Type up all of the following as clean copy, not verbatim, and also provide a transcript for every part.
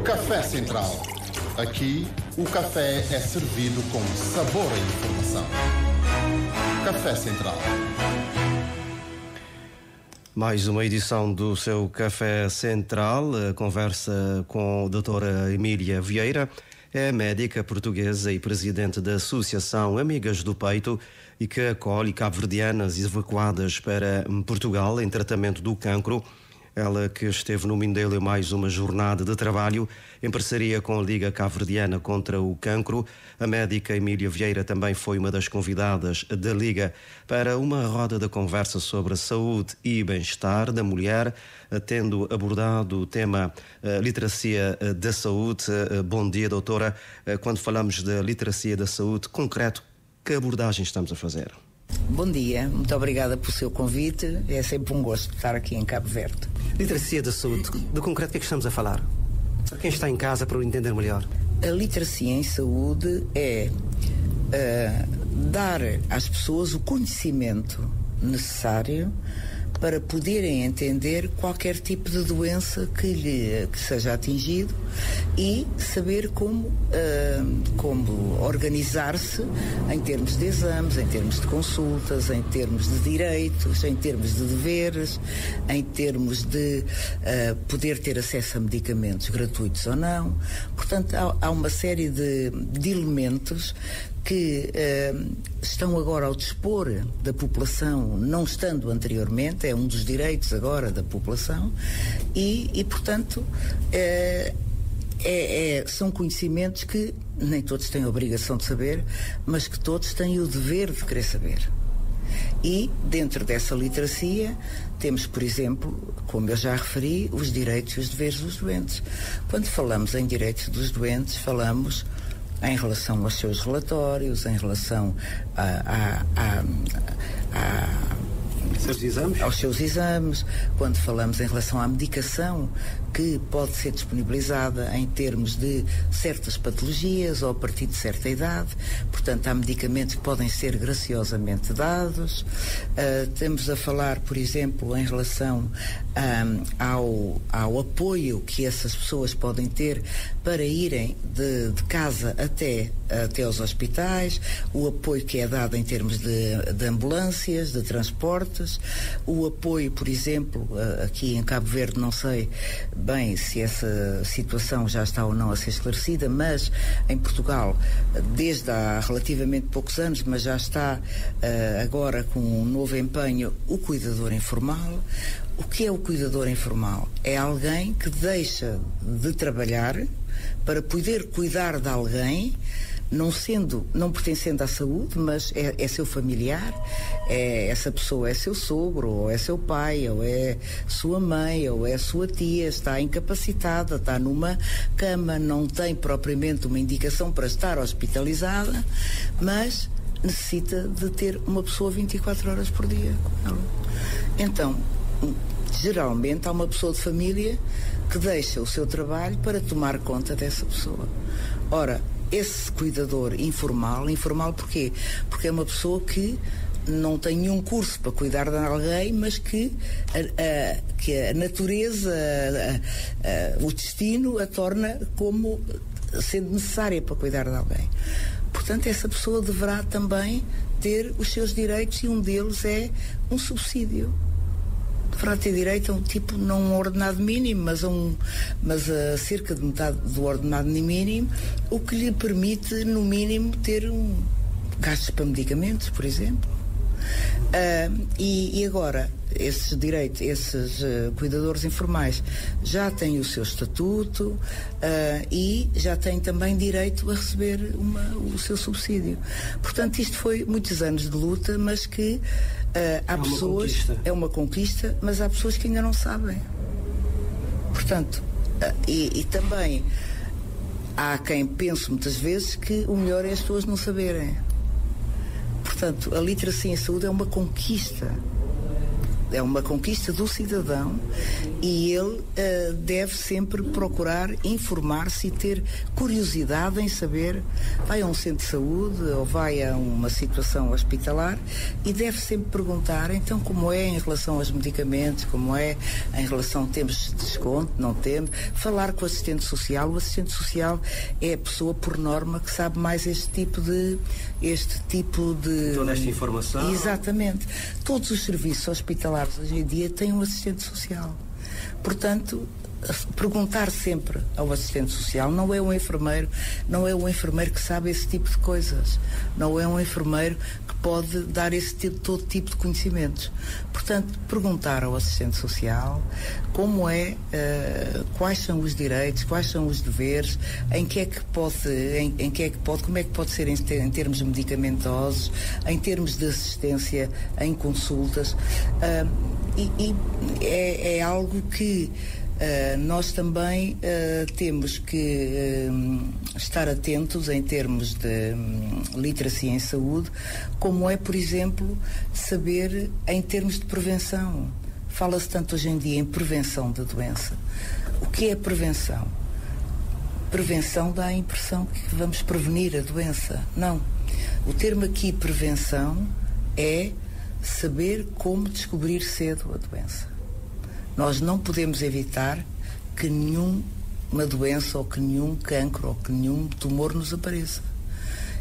Café Central. Aqui, o café é servido com sabor e informação. Café Central. Mais uma edição do seu Café Central, a conversa com a doutora Emília Vieira, é médica portuguesa e presidente da Associação Amigas do Peito e que acolhe cabo-verdianas evacuadas para Portugal em tratamento do cancro. Ela que esteve no Mindelo em mais uma jornada de trabalho em parceria com a Liga Cabo-Verdiana contra o Cancro. A médica Emília Vieira também foi uma das convidadas da Liga para uma roda de conversa sobre a saúde e bem-estar da mulher, tendo abordado o tema literacia da saúde. Bom dia, doutora. Quando falamos da literacia da saúde, concreto, que abordagem estamos a fazer? Bom dia, muito obrigada pelo seu convite. É sempre um gosto estar aqui em Cabo Verde. Literacia da saúde, de concreto, o que é que estamos a falar? Para quem está em casa, para o entender melhor. A literacia em saúde é dar às pessoas o conhecimento necessário para poderem entender qualquer tipo de doença que seja atingido e saber como organizar-se em termos de exames, em termos de consultas, em termos de direitos, em termos de deveres, em termos de poder ter acesso a medicamentos gratuitos ou não. Portanto, há uma série de elementos que estão agora ao dispor da população, não estando anteriormente, é um dos direitos agora da população e portanto, são conhecimentos que nem todos têm a obrigação de saber, mas que todos têm o dever de querer saber. E, dentro dessa literacia, temos, por exemplo, como eu já referi, os direitos e os deveres dos doentes. Quando falamos em direitos dos doentes, falamos em relação aos seus relatórios, em relação aos seus exames, quando falamos em relação à medicação que pode ser disponibilizada em termos de certas patologias ou a partir de certa idade. Portanto, há medicamentos que podem ser graciosamente dados. Estamos a falar, por exemplo, em relação ao apoio que essas pessoas podem ter para irem de casa até aos hospitais, o apoio que é dado em termos de ambulâncias, de transportes, o apoio, por exemplo, aqui em Cabo Verde, não sei bem se essa situação já está ou não a ser esclarecida, mas em Portugal, desde há relativamente poucos anos, mas já está agora com um novo empenho, o cuidador informal. O que é o cuidador informal? É alguém que deixa de trabalhar para poder cuidar de alguém, não pertencendo à saúde, mas é seu familiar, essa pessoa é seu sogro, ou é seu pai, ou é sua mãe, ou é sua tia, está incapacitada, está numa cama, não tem propriamente uma indicação para estar hospitalizada, mas necessita de ter uma pessoa 24 horas por dia com ela. Então, geralmente há uma pessoa de família que deixa o seu trabalho para tomar conta dessa pessoa. Ora, esse cuidador informal porquê? Porque é uma pessoa que não tem nenhum curso para cuidar de alguém, mas que a natureza, o destino a torna como sendo necessária para cuidar de alguém. Portanto, essa pessoa deverá também ter os seus direitos e um deles é um subsídio. Deverá ter direito a não um ordenado mínimo, mas a cerca de metade do ordenado mínimo, o que lhe permite, no mínimo, ter gastos para medicamentos, por exemplo. E agora, esses direitos, esses cuidadores informais já têm o seu estatuto e já têm também direito a receber o seu subsídio. Portanto, isto foi muitos anos de luta, mas que há pessoas... É uma conquista, mas há pessoas que ainda não sabem. Portanto, e também há quem pense muitas vezes que o melhor é as pessoas não saberem. Portanto, a literacia em saúde é uma conquista É uma conquista do cidadão e ele deve sempre procurar informar-se e ter curiosidade em saber, vai a um centro de saúde ou vai a uma situação hospitalar e deve sempre perguntar, então, como é em relação aos medicamentos, como é em relação, temos desconto, não temos, falar com o assistente social. O assistente social é a pessoa, por norma, que sabe mais este tipo de toda esta informação. Exatamente. Todos os serviços hospitalares hoje em dia têm um assistente social. Portanto, perguntar sempre ao assistente social, não é um enfermeiro que sabe esse tipo de coisas, não é um enfermeiro que pode dar todo tipo de conhecimentos. Portanto, perguntar ao assistente social como é, quais são os direitos, quais são os deveres, como é que pode ser em termos medicamentosos, em termos de assistência, em consultas, é algo que nós também temos que estar atentos em termos de literacia em saúde, como é, por exemplo, saber em termos de prevenção. Fala-se tanto hoje em dia em prevenção da doença. O que é prevenção? Prevenção dá a impressão que vamos prevenir a doença. Não. O termo aqui, prevenção, é saber como descobrir cedo a doença. Nós não podemos evitar que nenhuma doença ou que nenhum cancro ou que nenhum tumor nos apareça.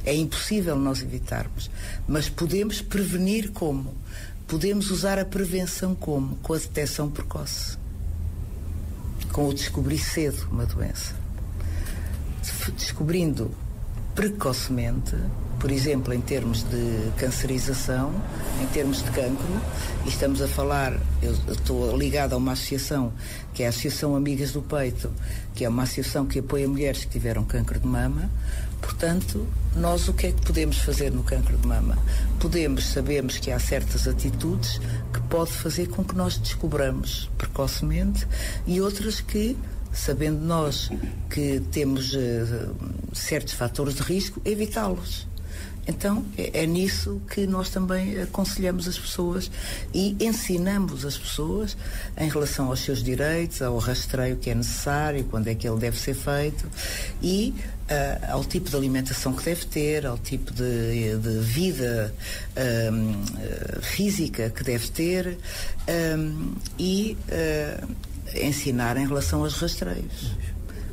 É impossível nós evitarmos. Mas podemos prevenir como? Podemos usar a prevenção como? Com a detecção precoce. Com o descobrir cedo uma doença. Descobrindo precocemente, por exemplo, em termos de cancerização, em termos de cancro, e estamos a falar, eu estou ligada a uma associação, que é a Associação Amigas do Peito, que é uma associação que apoia mulheres que tiveram cancro de mama. Portanto, nós o que é que podemos fazer no cancro de mama? Sabemos que há certas atitudes que pode fazer com que nós descobramos precocemente e outras que, sabendo nós que temos certos fatores de risco, evitá-los. Então, é nisso que nós também aconselhamos as pessoas e ensinamos as pessoas em relação aos seus direitos, ao rastreio que é necessário, quando é que ele deve ser feito e ao tipo de alimentação que deve ter, ao tipo de vida física que deve ter e ensinar em relação aos rastreios.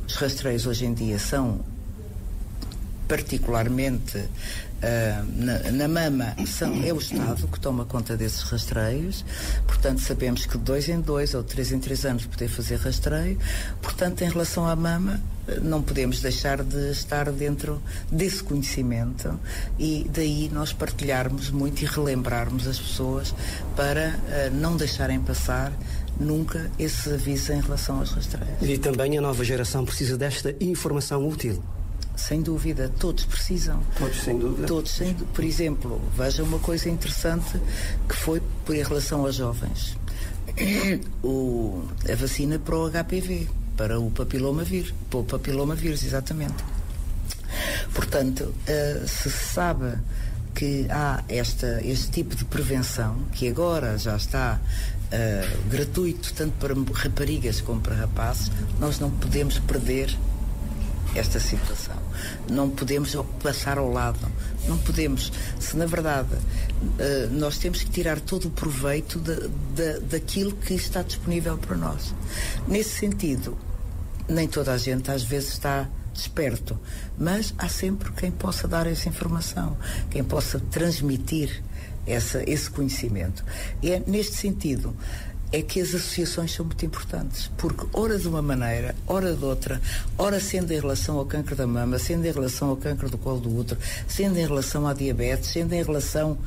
Os rastreios hoje em dia são particularmente na mama, é o Estado que toma conta desses rastreios, portanto sabemos que de 2 em 2 ou 3 em 3 anos poder fazer rastreio, portanto em relação à mama não podemos deixar de estar dentro desse conhecimento e daí nós partilharmos muito e relembrarmos as pessoas para não deixarem passar nunca esse aviso em relação aos rastreios. E também a nova geração precisa desta informação útil. Sem dúvida, todos precisam. Todos, sem dúvida. Por exemplo, veja uma coisa interessante que foi em relação aos jovens. A vacina para o HPV, para o papilomavírus, exatamente. Portanto, se sabe que há este tipo de prevenção, que agora já está gratuito, tanto para raparigas como para rapazes, nós não podemos perder esta situação. Não podemos passar ao lado. Não podemos. Se na verdade nós temos que tirar todo o proveito daquilo que está disponível para nós. Nesse sentido, nem toda a gente às vezes está desperto, mas há sempre quem possa dar essa informação, quem possa transmitir esse conhecimento. E é neste sentido é que as associações são muito importantes, porque ora de uma maneira, ora de outra, ora sendo em relação ao cancro da mama, sendo em relação ao cancro do colo do útero, sendo em relação à diabetes, sendo em relação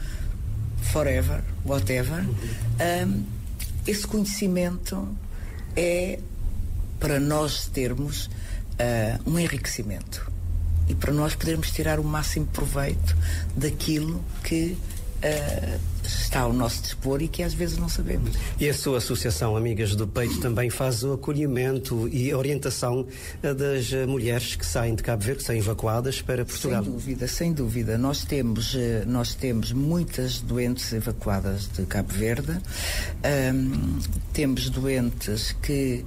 whatever, esse conhecimento é para nós termos um enriquecimento e para nós podermos tirar o máximo proveito daquilo que está ao nosso dispor e que às vezes não sabemos. E a sua associação Amigas do Peito também faz o acolhimento e orientação das mulheres que saem de Cabo Verde, que são evacuadas para Portugal? Sem dúvida. Nós temos muitas doentes evacuadas de Cabo Verde. Temos doentes que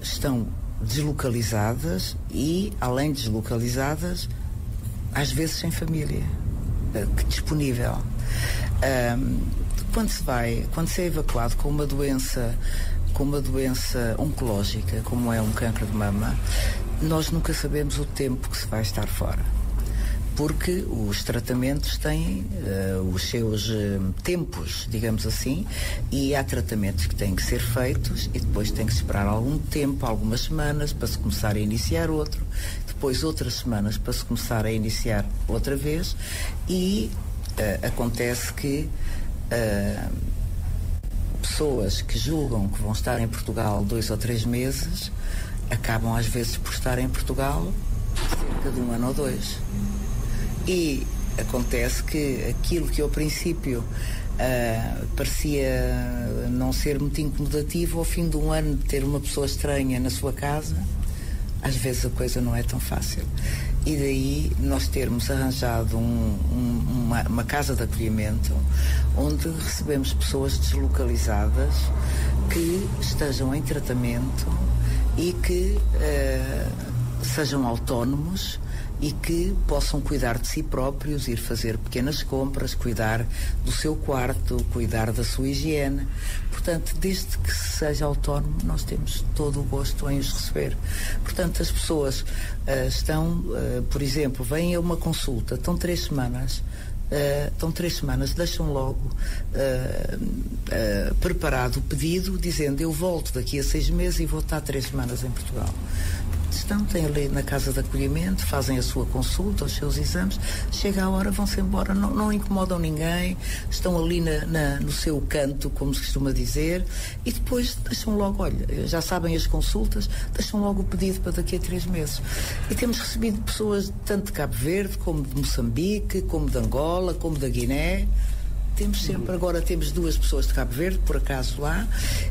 estão deslocalizadas e, além de deslocalizadas, às vezes sem família disponível. Quando se é evacuado com uma doença oncológica, como é um cancro de mama, nós nunca sabemos o tempo que se vai estar fora, porque os tratamentos têm os seus tempos, digamos assim, e há tratamentos que têm que ser feitos e depois tem que esperar algum tempo, algumas semanas, para se começar a iniciar outro, depois outras semanas para se começar a iniciar outra vez, e acontece que pessoas que julgam que vão estar em Portugal 2 ou 3 meses acabam às vezes por estar em Portugal cerca de 1 ano ou 2. E acontece que aquilo que ao princípio parecia não ser muito incomodativo, ao fim de 1 ano de ter uma pessoa estranha na sua casa, às vezes a coisa não é tão fácil. E daí nós termos arranjado uma casa de acolhimento onde recebemos pessoas deslocalizadas que estejam em tratamento e que sejam autónomos e que possam cuidar de si próprios, ir fazer pequenas compras, cuidar do seu quarto, cuidar da sua higiene. Portanto, desde que seja autónomo, nós temos todo o gosto em os receber. Portanto, as pessoas estão, por exemplo, vêm a uma consulta, estão 3 semanas, deixam logo preparado o pedido, dizendo: eu volto daqui a 6 meses e vou estar 3 semanas em Portugal. Têm ali na casa de acolhimento, fazem a sua consulta, os seus exames, chega a hora, vão-se embora, não incomodam ninguém, estão ali no seu canto, como se costuma dizer, e depois deixam logo, olha, já sabem as consultas, deixam logo o pedido para daqui a 3 meses. E temos recebido pessoas tanto de Cabo Verde, como de Moçambique, como de Angola, como da Guiné. Agora temos 2 pessoas de Cabo Verde, por acaso lá,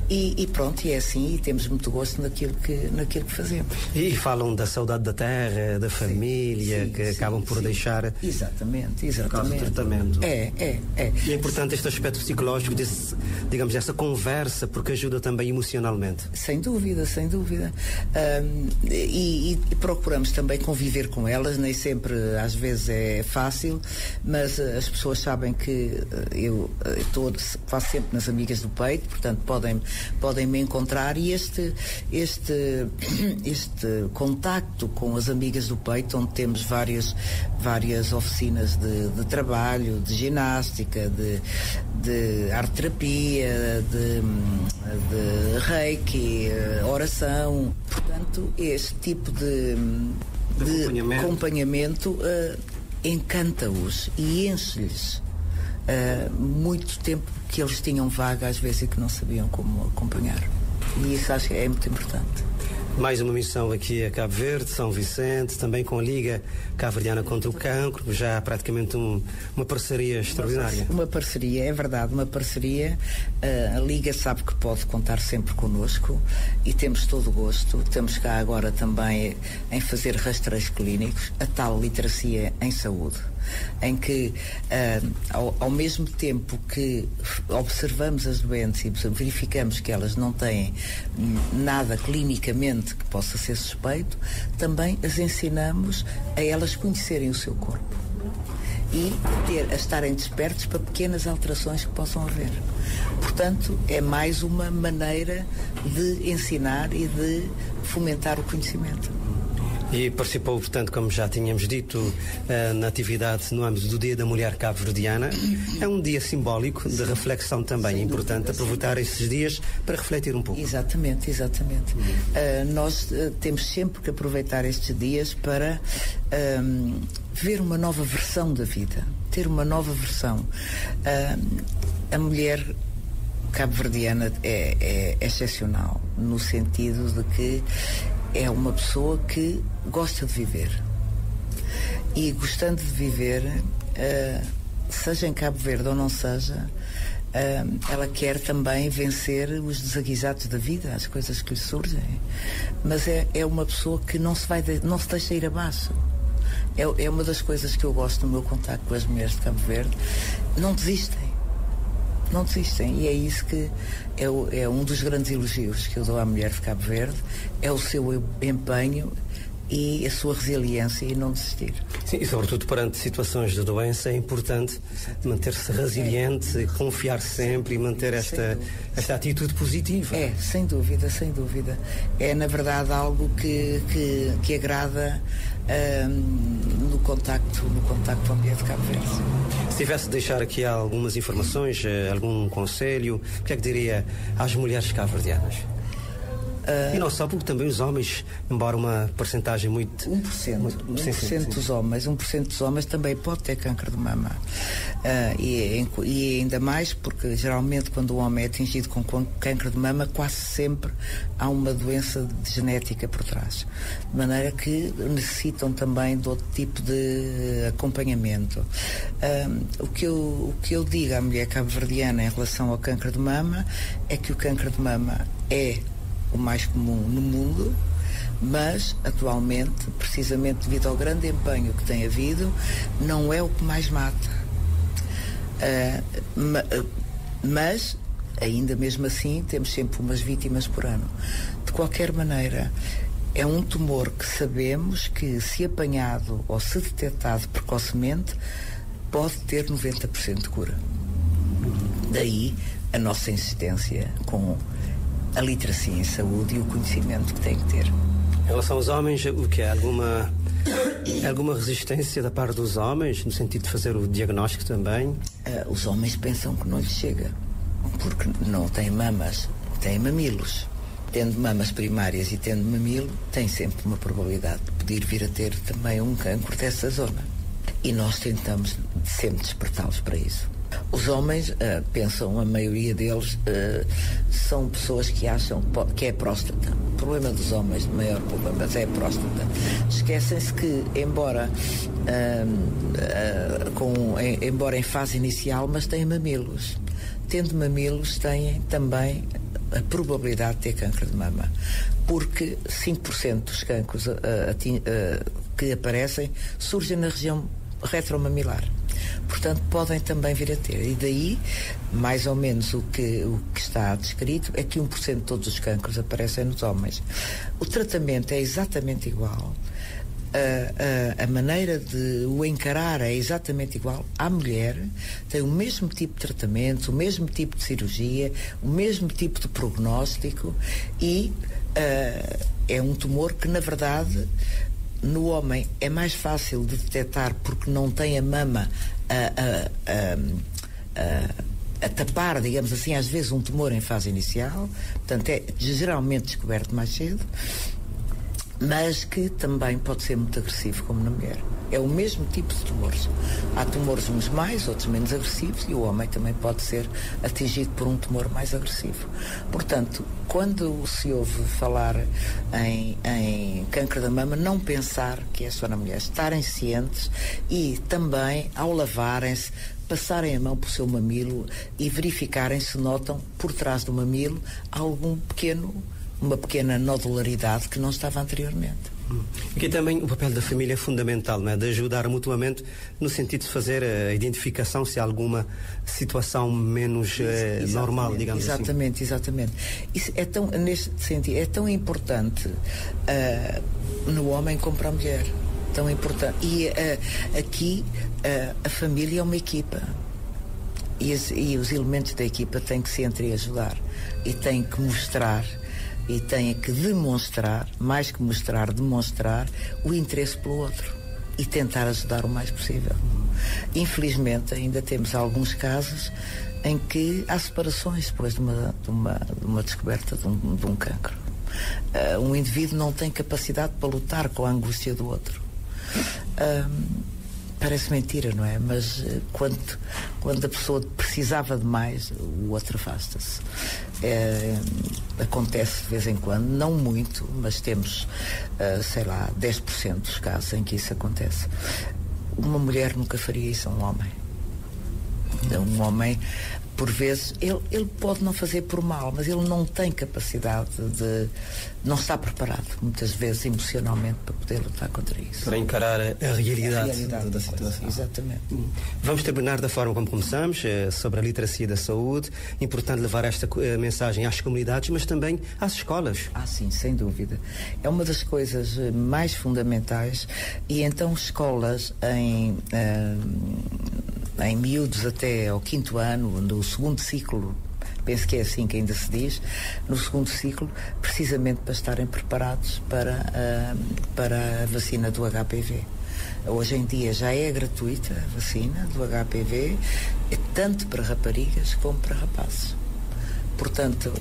e pronto, e é assim, e temos muito gosto naquilo que fazemos. E falam da saudade da terra, da família, que acabam por deixar... Exatamente. Por causa do tratamento. É. E é importante este aspecto psicológico, dessa conversa, porque ajuda também emocionalmente. Sem dúvida. E procuramos também conviver com elas, nem sempre, às vezes é fácil, mas as pessoas sabem que eu faço sempre nas Amigas do Peito, portanto podem me encontrar, e este contacto com as Amigas do Peito, onde temos várias oficinas de trabalho, de ginástica, de arte-terapia, de reiki, oração, portanto este tipo de acompanhamento encanta-os e enche-lhes muito tempo que eles tinham vaga às vezes e que não sabiam como acompanhar, e isso acho que é muito importante. Mais uma missão aqui a Cabo Verde, São Vicente, também com a Liga Cabo-Verdiana contra o Cancro, já praticamente uma parceria extraordinária. Uma parceria, é verdade, uma parceria. A Liga sabe que pode contar sempre connosco e temos todo o gosto. Estamos cá agora também em fazer rastreios clínicos, a tal literacia em saúde, em que ao mesmo tempo que observamos as doentes e verificamos que elas não têm nada clinicamente que possa ser suspeito, também as ensinamos a elas conhecerem o seu corpo e a estarem despertos para pequenas alterações que possam haver. Portanto, é mais uma maneira de ensinar e de fomentar o conhecimento. E participou, portanto, como já tínhamos dito, na atividade no âmbito do Dia da Mulher Cabo-Verdiana. É um dia simbólico de reflexão também. É importante aproveitar esses dias para refletir um pouco. Exatamente. Nós temos sempre que aproveitar estes dias para ver uma nova versão da vida, ter uma nova versão. A mulher cabo-verdiana é excepcional, no sentido de que é uma pessoa que gosta de viver. E gostando de viver, seja em Cabo Verde ou não seja, ela quer também vencer os desaguisados da vida, as coisas que lhe surgem. Mas é uma pessoa que não se deixa ir abaixo. É uma das coisas que eu gosto no meu contacto com as mulheres de Cabo Verde. Não desistem. E é isso que é um dos grandes elogios que eu dou à mulher de Cabo Verde, é o seu empenho e a sua resiliência e não desistir. Sim, e sobretudo perante situações de doença é importante manter-se resiliente, confiar sempre e manter esta atitude positiva. Sem dúvida. É, na verdade, algo que agrada no contacto com a mulher de Cabo Verde. Se tivesse de deixar aqui algumas informações, algum conselho, o que é que diria às mulheres cabo-verdianas? E não só, porque também os homens, embora uma porcentagem muito... 1% dos homens, 1% dos homens também pode ter cancro de mama. E ainda mais porque geralmente quando o homem é atingido com cancro de mama, quase sempre há uma doença genética por trás. De maneira que necessitam também de outro tipo de acompanhamento. O que eu digo à mulher cabo-verdiana em relação ao cancro de mama é que o cancro de mama é o mais comum no mundo, mas atualmente, precisamente devido ao grande empenho que tem havido, não é o que mais mata. Mas, ainda mesmo assim, temos sempre umas vítimas por ano. De qualquer maneira, é um tumor que sabemos que, se apanhado ou se detectado precocemente, pode ter 90% de cura. Daí a nossa insistência com a literacia em saúde e o conhecimento que tem que ter. Em relação aos homens, o que é? Alguma resistência da parte dos homens, no sentido de fazer o diagnóstico também? Os homens pensam que não lhes chega, porque não têm mamas, têm mamilos. Tendo mamas primárias e tendo mamilo, tem sempre uma probabilidade de poder vir a ter também um cancro dessa zona. E nós tentamos sempre despertá-los para isso. Os homens pensam, a maioria deles são pessoas que acham que é próstata. O problema dos homens, o maior problema é a próstata. Esquecem-se que, embora em fase inicial, mas têm mamilos. Tendo mamilos, têm também a probabilidade de ter cancro de mama. Porque 5% dos cancros que aparecem surgem na região retromamilar. Portanto, podem também vir a ter. E daí, mais ou menos, o que está descrito é que 1% de todos os cancros aparecem nos homens. O tratamento é exatamente igual. A maneira de o encarar é exatamente igual. A mulher tem o mesmo tipo de tratamento, o mesmo tipo de cirurgia, o mesmo tipo de prognóstico e é um tumor que, na verdade, no homem é mais fácil de detectar porque não tem a mama a tapar, digamos assim, às vezes um tumor em fase inicial, portanto é geralmente descoberto mais cedo, mas que também pode ser muito agressivo, como na mulher. É o mesmo tipo de tumores. Há tumores uns mais, outros menos agressivos, e o homem também pode ser atingido por um tumor mais agressivo. Portanto, quando se ouve falar em câncer da mama, não pensar que é só na mulher. Estarem cientes e também, ao lavarem-se, passarem a mão por seu mamilo e verificarem se notam por trás do mamilo uma pequena nodularidade que não estava anteriormente. Aqui também o papel da família é fundamental, não é? De ajudar mutuamente no sentido de fazer a identificação se há alguma situação menos normal, digamos assim. Exatamente. Isso neste sentido, é tão importante no homem como para a mulher. Tão importante. E aqui a família é uma equipa. E os elementos da equipa têm que se entreajudar e têm que mostrar e têm que demonstrar, mais que mostrar, demonstrar o interesse pelo outro e tentar ajudar o mais possível. Infelizmente ainda temos alguns casos em que há separações depois de uma descoberta de um cancro. Um indivíduo não tem capacidade para lutar com a angústia do outro. Parece mentira, não é? Mas quando a pessoa precisava de mais, o outro afasta-se. Acontece de vez em quando, não muito, mas temos, 10% dos casos em que isso acontece. Uma mulher nunca faria isso a um homem. Um homem, por vezes, ele pode não fazer por mal, mas ele não tem capacidade não está preparado, muitas vezes, emocionalmente, para poder lutar contra isso. Para encarar a realidade da situação. Exatamente. Vamos terminar da forma como começamos, sobre a literacia da saúde. Importante levar esta mensagem às comunidades, mas também às escolas. Sim, sem dúvida. É uma das coisas mais fundamentais, e então escolas em miúdos até ao 5º ano, no segundo ciclo, penso que é assim que ainda se diz, no segundo ciclo, precisamente para estarem preparados para a vacina do HPV. Hoje em dia já é gratuita a vacina do HPV, tanto para raparigas como para rapazes. Portanto,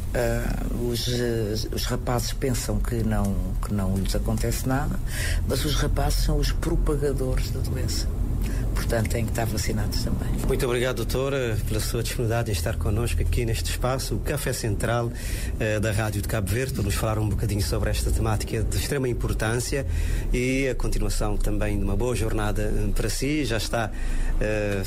os rapazes pensam que não lhes acontece nada, mas os rapazes são os propagadores da doença. Portanto, têm que estar vacinados também. Muito obrigado, doutora, pela sua disponibilidade em estar connosco aqui neste espaço, o Café Central da Rádio de Cabo Verde, para nos falar um bocadinho sobre esta temática de extrema importância e a continuação também de uma boa jornada para si. Já está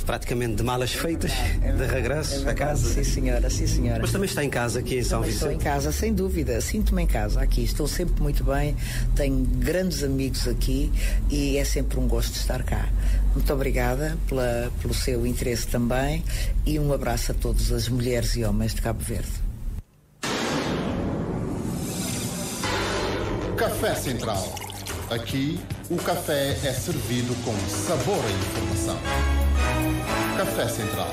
praticamente de malas feitas, de regresso a casa. Sim, senhora, sim, senhora. Mas também está em casa aqui em São Vicente? Estou em casa, sem dúvida. Sinto-me em casa aqui. Estou sempre muito bem. Tenho grandes amigos aqui e é sempre um gosto de estar cá. Muito obrigada pelo seu interesse também, e um abraço a todas as mulheres e homens de Cabo Verde. Café Central. Aqui, o café é servido com sabor e informação. Café Central.